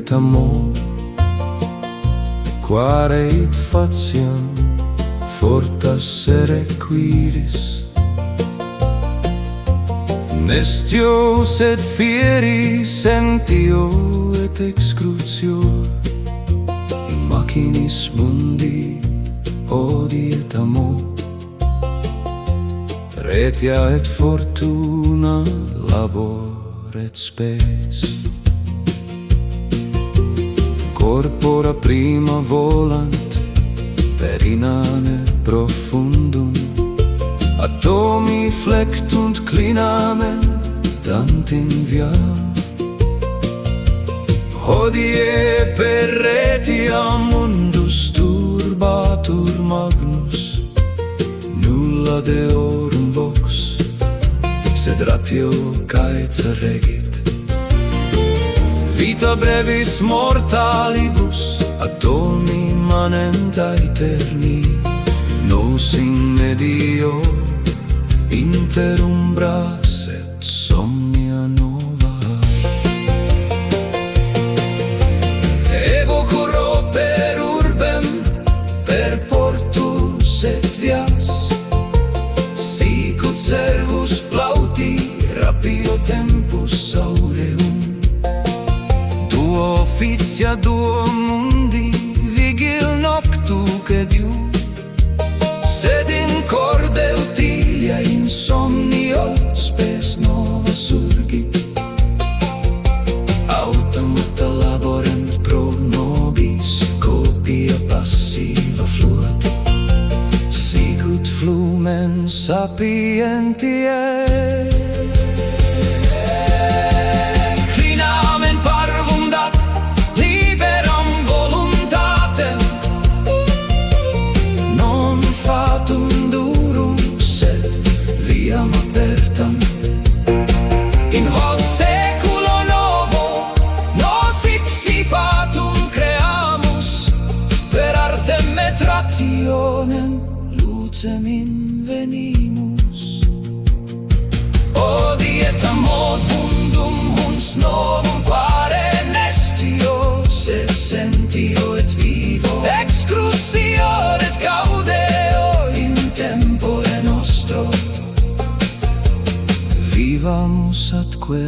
et amor, quare it faciam fortassere quiris. Nestios et fieris sentio et excrucior, in machinis mundi odi et amor, retia et fortuna, labor et spes. Corpora prima volant per inane profundum, atomi flectunt clinamen tant in via. Hodie per retiam mundus turbatur magnus, nulla deorum vox, sed ratio caeca regit. Vita brevis mortalibus, atomi manent aeterni, nos in medio inter umbras et somnia nova. Ego curro per urbem, per portus et vias, sicut servus plauti rapio tempus aureum. Duo officia, duo mundi, vigil noctu cediu, sed in corde utilia insomnio spes nova surgit. Automata laborant pro nobis, copia passiva fluat, sicut flumen sapientiae. Clinamen parvum dat liberam voluntatem, non fatum durum sed viam apertam. In hoc saeculo novo nos ipsi fatum creamus, per artem et rationem lucem invenimus. Odi et amor mundum huns novum quare nestio, sed sentio et vivo excrucior et gaudeo in tempore nostro. Vivamus atque